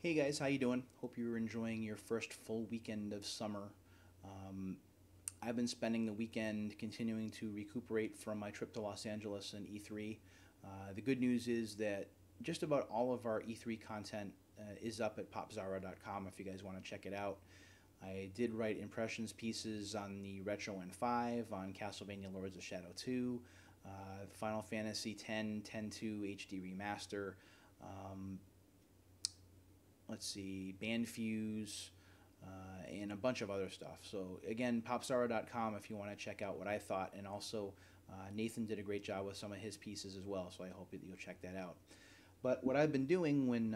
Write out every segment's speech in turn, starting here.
Hey guys, how you doing? Hope you're enjoying your first full weekend of summer. Um, I've been spending the weekend continuing to recuperate from my trip to Los Angeles and E3. The good news is that just about all of our E3 content is up at popzara.com if you guys want to check it out. I did write impressions pieces on the Retro N5, on Castlevania Lords of Shadow 2, Final Fantasy X, 10.2 HD Remaster. Um, let's see, Band Fuse, and a bunch of other stuff. So again, popstar.com if you want to check out what I thought, and also Nathan did a great job with some of his pieces as well. So I hope that you'll check that out. But what I've been doing when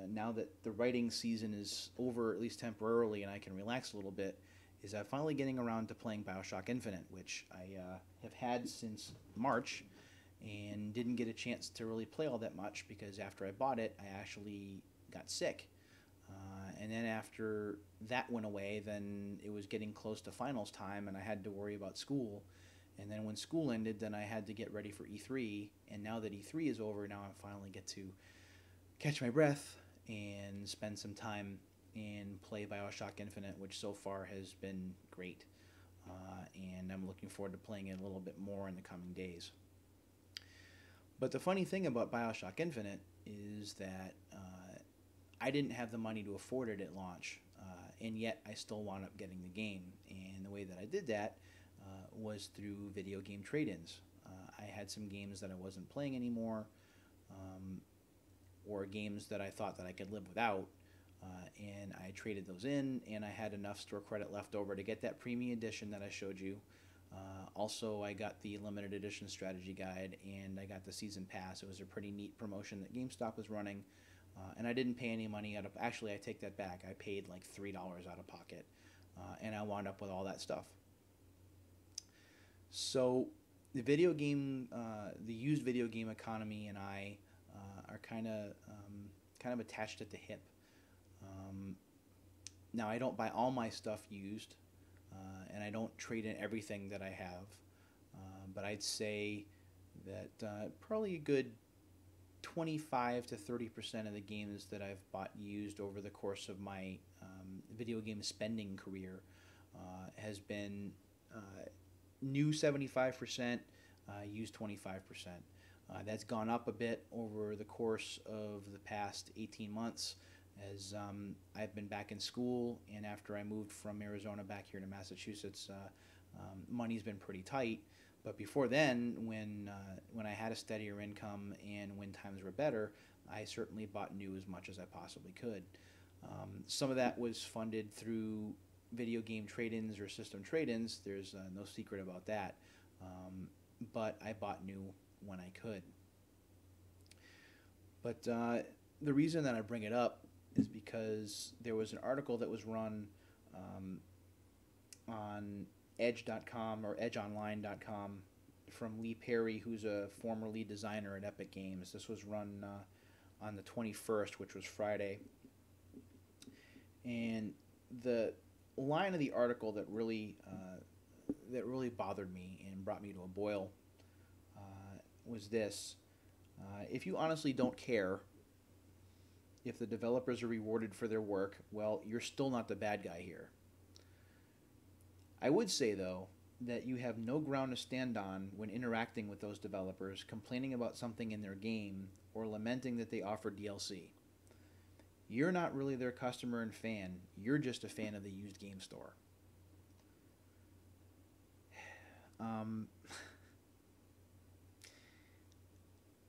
now that the writing season is over, at least temporarily, and I can relax a little bit, is I'm finally getting around to playing Bioshock Infinite, which I have had since March and didn't get a chance to really play all that much because after I bought it, I actually got sick. And then after that went away, then it was getting close to finals time, and I had to worry about school. And then when school ended, then I had to get ready for E3. And now that E3 is over, now I finally get to catch my breath and spend some time and play Bioshock Infinite, which so far has been great. And I'm looking forward to playing it a little bit more in the coming days. But the funny thing about Bioshock Infinite is that I didn't have the money to afford it at launch, and yet I still wound up getting the game. And the way that I did that was through video game trade-ins. I had some games that I wasn't playing anymore, or games that I thought that I could live without, and I traded those in, and I had enough store credit left over to get that premium edition that I showed you. Also, I got the limited edition strategy guide, and I got the season pass. It was a pretty neat promotion that GameStop was running, and I didn't pay any money out of. Actually, I take that back. I paid like $3 out of pocket, and I wound up with all that stuff. So, the used video game economy, and I are kind of attached at the hip. Um, Now, I don't buy all my stuff used, and I don't trade in everything that I have. But I'd say that probably a good 25 to 30% of the games that I've bought used over the course of my video game spending career has been new 75%, used 25%. That's gone up a bit over the course of the past 18 months as I've been back in school, and after I moved from Arizona back here to Massachusetts, money's been pretty tight. But before then, when I had a steadier income and when times were better, I certainly bought new as much as I possibly could. Some of that was funded through video game trade-ins or system trade-ins. There's no secret about that. But I bought new when I could. But the reason that I bring it up is because there was an article that was run on edge.com or edgeonline.com from Lee Perry, who's a former lead designer at Epic Games. This was run on the 21st, which was Friday. And the line of the article that really bothered me and brought me to a boil was this. If you honestly don't care if the developers are rewarded for their work, well, you're still not the bad guy here. I would say, though, that you have no ground to stand on when interacting with those developers, complaining about something in their game, or lamenting that they offer DLC. You're not really their customer and fan. You're just a fan of the used game store. I'm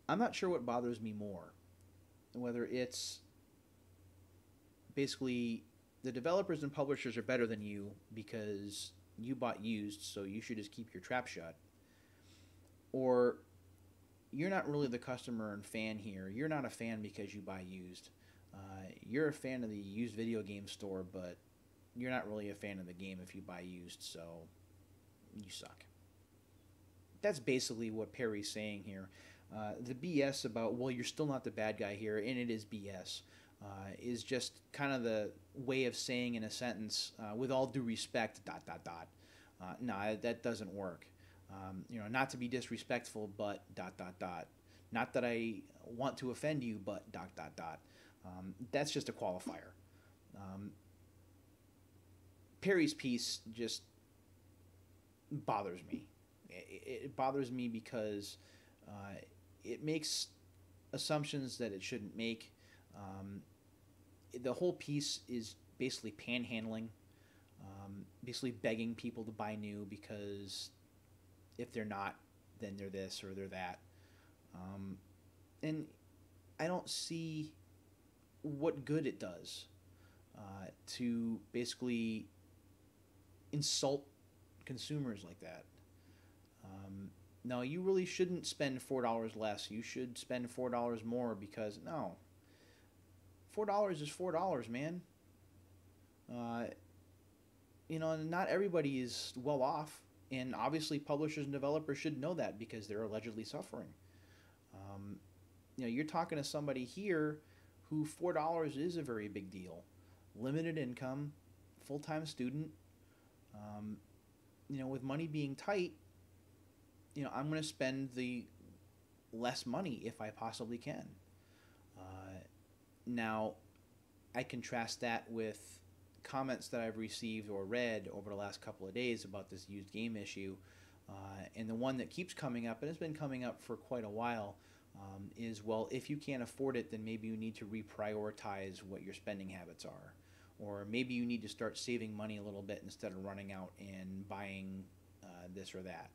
not sure what bothers me more. Whether it's basically the developers and publishers are better than you because you bought used, so you should just keep your trap shut. Or you're not really the customer and fan here. You're not a fan because you buy used. You're a fan of the used video game store, but you're not really a fan of the game if you buy used, so you suck. That's basically what Perry's saying here. The BS about, well, you're still not the bad guy here, and it is BS, is just kind of the way of saying in a sentence, with all due respect, dot, dot, dot. No, that doesn't work. Not to be disrespectful, but dot, dot, dot. Not that I want to offend you, but dot, dot, dot. That's just a qualifier. Um, Perry's piece just bothers me. It bothers me because uh, it makes assumptions that it shouldn't make. Um, the whole piece is basically panhandling, basically begging people to buy new because if they're not, then they're this or they're that. Um, and I don't see what good it does to basically insult consumers like that. Um, no, you really shouldn't spend $4 less. You should spend $4 more because no, $4 is $4, man. Uh, not everybody is well off, and obviously publishers and developers should know that because they're allegedly suffering. Um, you're talking to somebody here who $4 is a very big deal. Limited income, full time student. Um, with money being tight, I'm going to spend the less money if I possibly can. Now, I contrast that with comments that I've received or read over the last couple of days about this used game issue. And the one that keeps coming up, and it's been coming up for quite a while, is, well, if you can't afford it, then maybe you need to reprioritize what your spending habits are. Or maybe you need to start saving money a little bit instead of running out and buying this or that.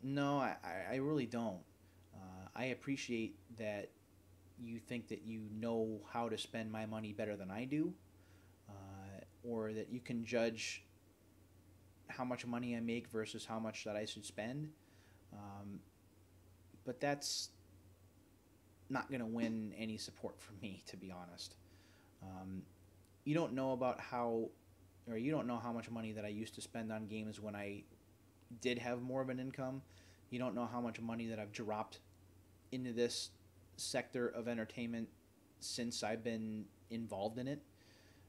No, I really don't. I appreciate that you think that you know how to spend my money better than I do, or that you can judge how much money I make versus how much that I should spend. But that's not going to win any support from me, to be honest. Um, you don't know about how, or you don't know how much money that I used to spend on games when I did have more of an income. You don't know how much money that I've dropped into this sector of entertainment since I've been involved in it.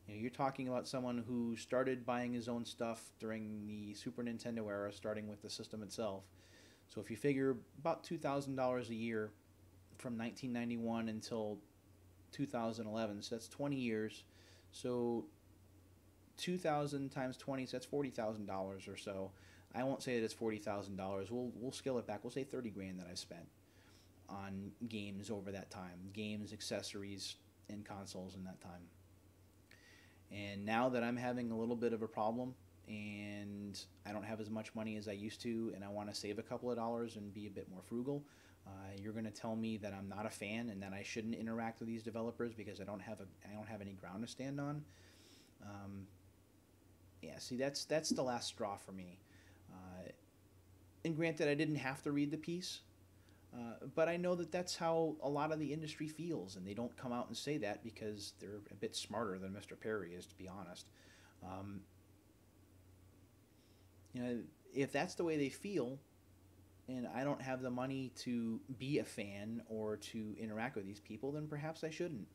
You're talking about someone who started buying his own stuff during the Super Nintendo era, starting with the system itself. So if you figure about $2,000 a year from 1991 until 2011, so that's 20 years. So 2,000 times 20, so that's $40,000 or so. I won't say that it's $40,000. We'll scale it back. We'll say 30 grand that I've spent on games over that time, games, accessories, and consoles in that time. And now that I'm having a little bit of a problem and I don't have as much money as I used to, and I want to save a couple of dollars and be a bit more frugal, you're going to tell me that I'm not a fan and that I shouldn't interact with these developers because I don't have any ground to stand on. Yeah, see, that's the last straw for me. And granted, I didn't have to read the piece, but I know that that's how a lot of the industry feels, and they don't come out and say that because they're a bit smarter than Mr. Perry is, to be honest. Um, if that's the way they feel, and I don't have the money to be a fan or to interact with these people, then perhaps I shouldn't.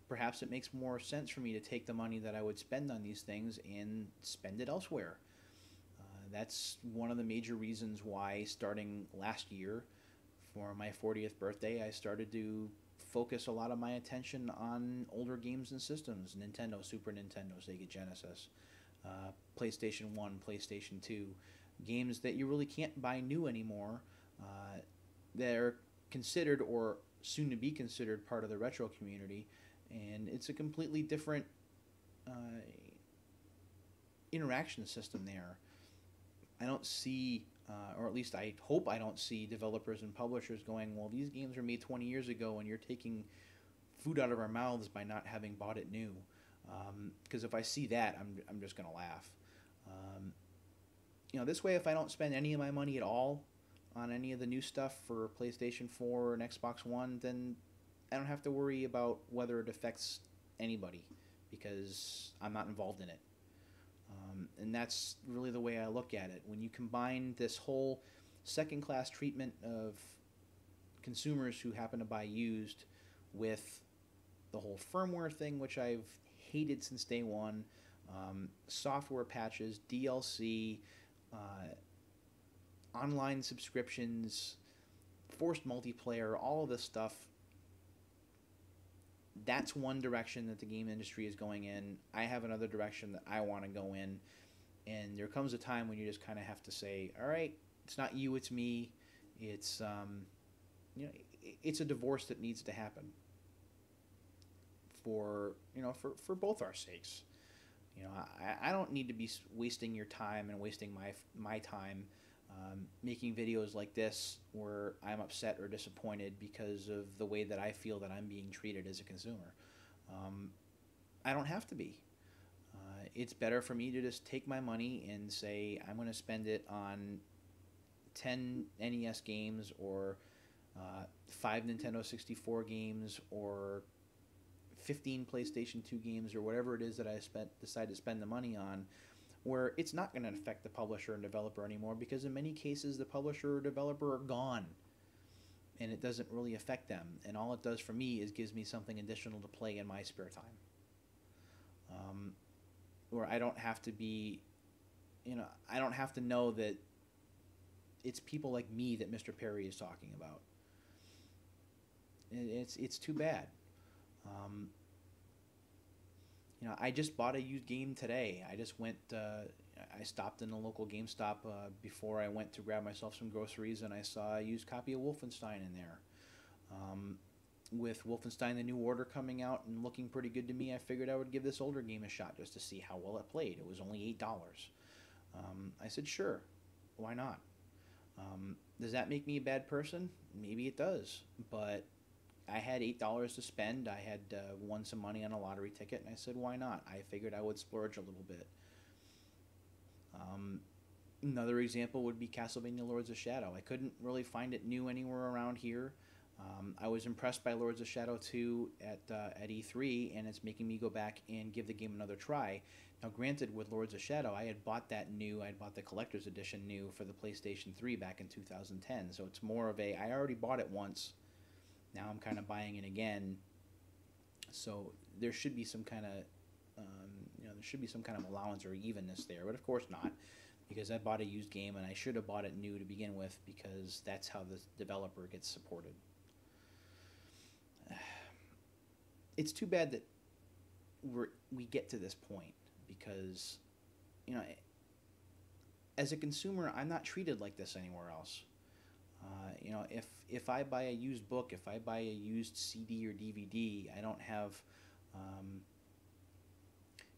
Perhaps it makes more sense for me to take the money that I would spend on these things and spend it elsewhere. That's one of the major reasons why, starting last year, for my 40th birthday, I started to focus a lot of my attention on older games and systems: Nintendo, Super Nintendo, Sega Genesis, PlayStation 1, PlayStation 2, games that you really can't buy new anymore, that are considered or soon to be considered part of the retro community, and it's a completely different uh, interaction system there. I don't see, or at least I hope I don't see, developers and publishers going, well, these games were made 20 years ago and you're taking food out of our mouths by not having bought it new. Because if I see that, I'm just going to laugh. This way, if I don't spend any of my money at all on any of the new stuff for PlayStation 4 and Xbox One, then I don't have to worry about whether it affects anybody because I'm not involved in it. And that's really the way I look at it. When you combine this whole second-class treatment of consumers who happen to buy used with the whole firmware thing, which I've hated since day one, software patches, DLC, online subscriptions, forced multiplayer, all of this stuff, that's one direction that the game industry is going in. I have another direction that I want to go in. And there comes a time when you just kind of have to say, all right, it's not you, it's me. It's, it's a divorce that needs to happen for, for both our sakes. I don't need to be wasting your time and wasting my time making videos like this where I'm upset or disappointed because of the way that I feel that I'm being treated as a consumer. I don't have to be. It's better for me to just take my money and say I'm going to spend it on 10 NES games or 5 Nintendo 64 games or 15 PlayStation 2 games or whatever it is that I decide to spend the money on, where it's not going to affect the publisher and developer anymore, because in many cases the publisher or developer are gone and it doesn't really affect them, and all it does for me is gives me something additional to play in my spare time. Where I don't have to be, I don't have to know that it's people like me that Mr. Perry is talking about. It's too bad. I just bought a used game today. I just went, I stopped in a local GameStop before I went to grab myself some groceries, and I saw a used copy of Wolfenstein in there. With Wolfenstein: The New Order coming out and looking pretty good to me, I figured I would give this older game a shot just to see how well it played. It was only $8. I said, sure, why not? Does that make me a bad person? Maybe it does, but I had $8 to spend. I had won some money on a lottery ticket, and I said, why not? I figured I would splurge a little bit. Another example would be Castlevania Lords of Shadow. I couldn't really find it new anywhere around here. I was impressed by Lords of Shadow 2 at E3, and it's making me go back and give the game another try. Now, granted, with Lords of Shadow, I had bought that new, I had bought the Collector's Edition new for the PlayStation 3 back in 2010, so it's more of a, I already bought it once, now I'm kind of buying it again, so there should be some kind of, there should be some kind of allowance or evenness there, but of course not, because I bought a used game, and I should have bought it new to begin with, because that's how the developer gets supported. It's too bad that we get to this point, because, as a consumer, I'm not treated like this anywhere else. If I buy a used book, if I buy a used CD or DVD, I don't have,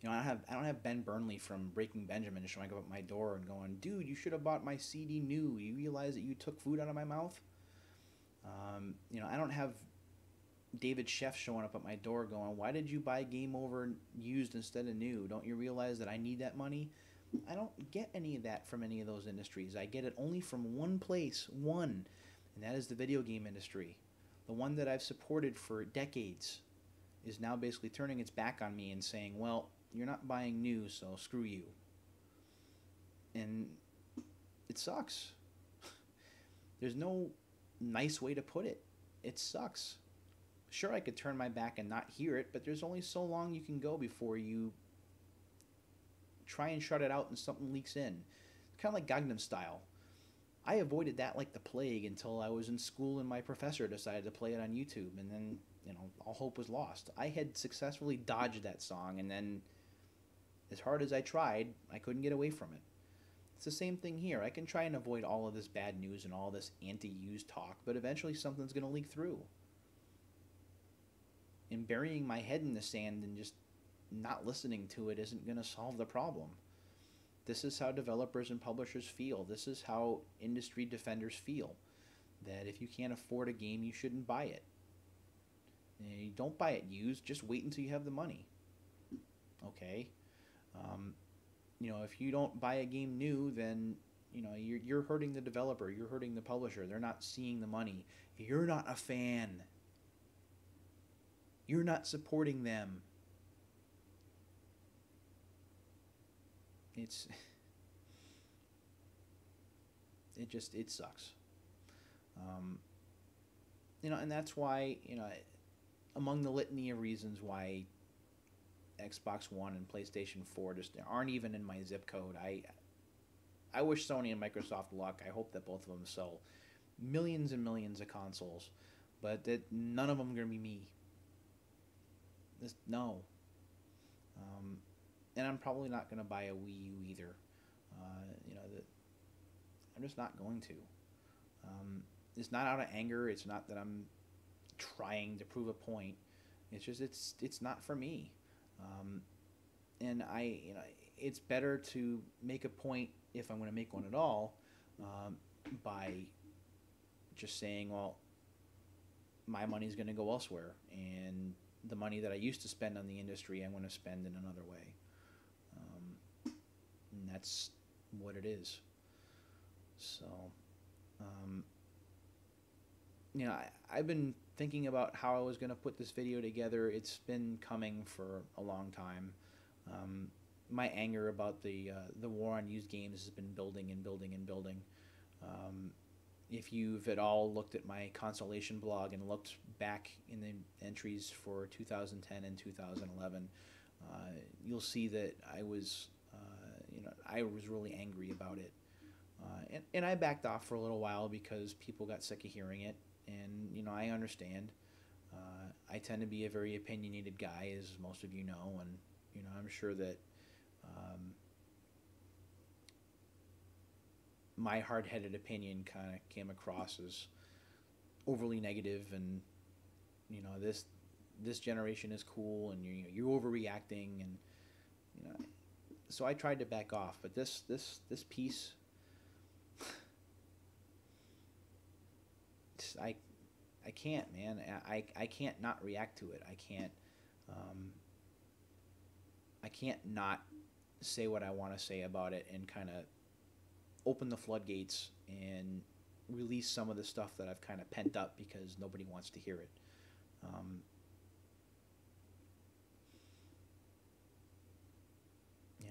I don't have Ben Burnley from Breaking Benjamin showing up at my door and going, dude, you should have bought my CD new. You realize that you took food out of my mouth? I don't have David Sheff showing up at my door going, why did you buy Game Over used instead of new? Don't you realize that I need that money? I don't get any of that from any of those industries. I get it only from one place, and that is the video game industry. The one that I've supported for decades is now basically turning its back on me and saying, well, you're not buying new, so screw you. And it sucks. There's no nice way to put it. It sucks. Sure, I could turn my back and not hear it, but there's only so long you can go before you try and shut it out and something leaks in. Kind of like Gangnam Style. I avoided that like the plague until I was in school and my professor decided to play it on YouTube, and then, all hope was lost. I had successfully dodged that song, and then as hard as I tried, I couldn't get away from it. It's the same thing here. I can try and avoid all of this bad news and all this anti-used talk, but eventually something's going to leak through. And burying my head in the sand and just not listening to it isn't going to solve the problem. This is how developers and publishers feel. This is how industry defenders feel. That if you can't afford a game, you shouldn't buy it. And you don't buy it used, just wait until you have the money. Okay? If you don't buy a game new, then you're hurting the developer, you're hurting the publisher. They're not seeing the money. You're not a fan. You're not supporting them. It sucks. And that's why, among the litany of reasons why Xbox One and PlayStation 4 just aren't even in my zip code, I wish Sony and Microsoft luck. I hope that both of them sell millions and millions of consoles, but that none of them are going to be me. No. Um, and I'm probably not going to buy a Wii U either. I'm just not going to. Um, it's not out of anger. It's not that I'm trying to prove a point. It's just it's not for me. Um, and it's better to make a point if I'm going to make one at all, um, by just saying, well, my money's going to go elsewhere, and the money that I used to spend on the industry, I'm going to spend in another way. And that's what it is. So, um, I've been thinking about how I was going to put this video together. It's been coming for a long time. Um, my anger about the war on used games has been building and building and building. Um, if you've at all looked at my consolation blog and looked back in the entries for 2010 and 2011, you'll see that I was really angry about it. And I backed off for a little while because people got sick of hearing it, and I understand. I tend to be a very opinionated guy, as most of you know, and I'm sure that my hard-headed opinion kind of came across as overly negative, and this generation is cool, and you're overreacting, and you know. So I tried to back off, but this piece, I I can't, man. I can't not react to it. Um, I can't not say what I want to say about it and kind of open the floodgates and release some of the stuff that I've kind of pent up because nobody wants to hear it. Um,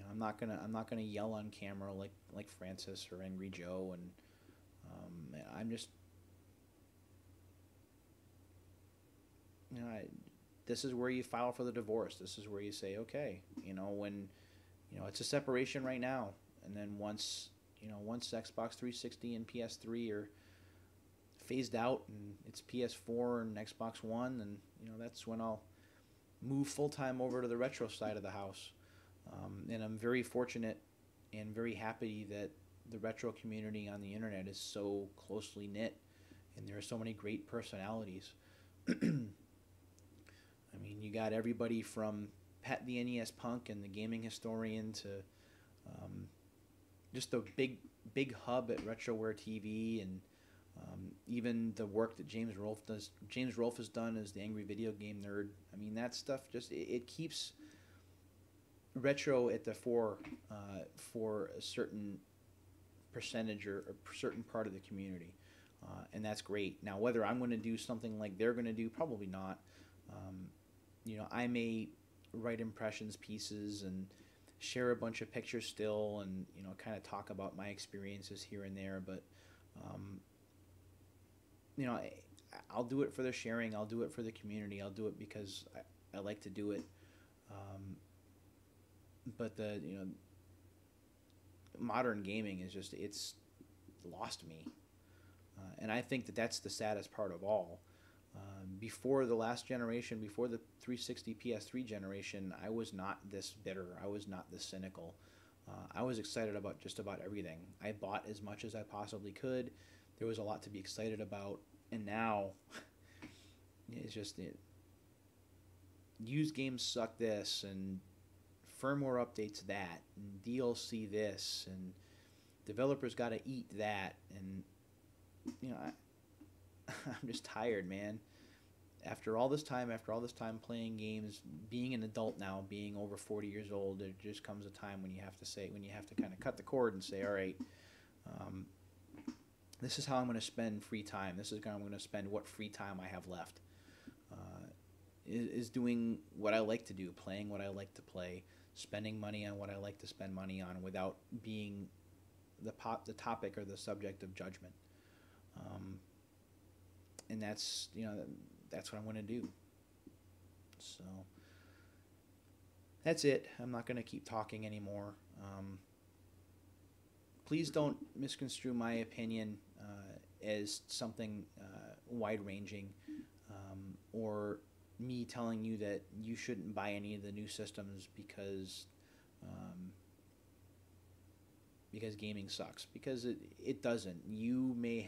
I'm not gonna yell on camera like Francis or Angry Joe, and I'm just, this is where you file for the divorce. This is where you say, okay, when, it's a separation right now, and then once Xbox 360 and PS3 are phased out and it's PS4 and Xbox One, and that's when I'll move full time over to the retro side of the house. And I'm very fortunate and very happy that the retro community on the internet is so closely knit, and there are so many great personalities. I mean, you got everybody from Pat the NES Punk and the gaming historian to just the big hub at Retroware TV, and even the work that James Rolfe does. James Rolfe has done as the Angry Video Game Nerd. I mean, that stuff just it keeps retro at the fore for a certain percentage or a certain part of the community, and that's great. Now, whether I'm going to do something like they're going to do, probably not. I may write impressions pieces and share a bunch of pictures still, and kind of talk about my experiences here and there. But I'll do it for the sharing. I'll do it for the community. I'll do it because I like to do it. But modern gaming is just, it's lost me, and I think that that's the saddest part of all. Before the last generation, before the 360 PS3 generation, I was not this bitter. I was not this cynical. I was excited about just about everything. I bought as much as I possibly could. There was a lot to be excited about, and now it's just used games suck this, and firmware updates that, and DLC this, and developers got to eat that, and I'm just tired, man. After all this time playing games, being an adult now, being over 40 years old, there just comes a time when you have to kind of cut the cord and say, all right, this is how I'm going to spend free time. This is how I'm going to spend what free time I have left. Is doing what I like to do, playing what I like to play, spending money on what I like to spend money on without being the topic or the subject of judgment. And that's what I'm going to do. So that's it. I'm not going to keep talking anymore. Please don't misconstrue my opinion as something wide-ranging, or me telling you that you shouldn't buy any of the new systems um, because gaming sucks, because it doesn't. You may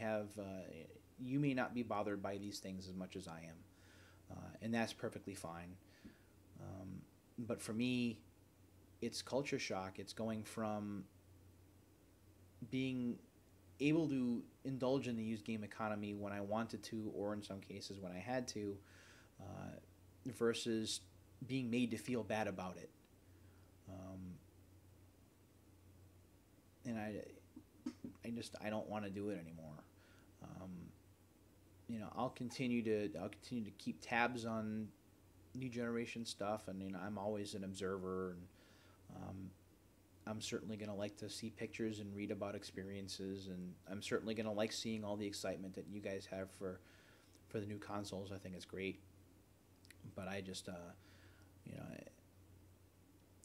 not be bothered by these things as much as I am, and that's perfectly fine. But for me, it's culture shock. It's going from being able to indulge in the used game economy when I wanted to, or in some cases when I had to, uh, versus being made to feel bad about it. Um, and I don't want to do it anymore. Um, I'll continue to keep tabs on new generation stuff, and I'm always an observer, and um, I'm certainly going to like to see pictures and read about experiences, and I'm certainly going to like seeing all the excitement that you guys have for the new consoles. I think it's great, but I just you know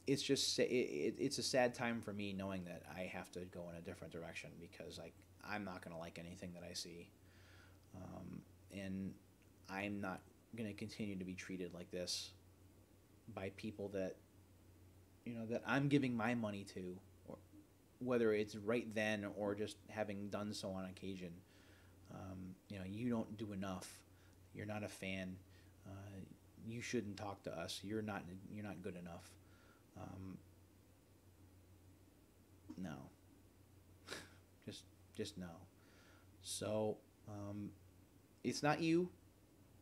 it's a sad time for me knowing that I have to go in a different direction, because I'm not going to like anything that I see, and I'm not going to continue to be treated like this by people that that I'm giving my money to, or whether it's right then or just having done so on occasion. You don't do enough. You're not a fan. You shouldn't talk to us. You're not good enough. No, just no. So it's not you,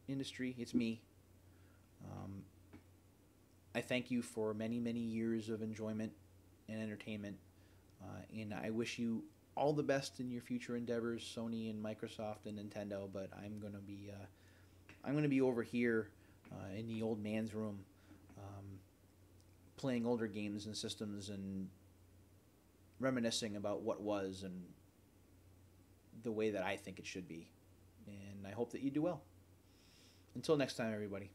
industry. It's me. Um, I thank you for many, many years of enjoyment and entertainment, and I wish you all the best in your future endeavors, Sony and Microsoft and Nintendo. But I'm gonna be over here in the old man's room, um, playing older games and systems and reminiscing about what was and the way that I think it should be. And I hope that you do well. Until next time, everybody.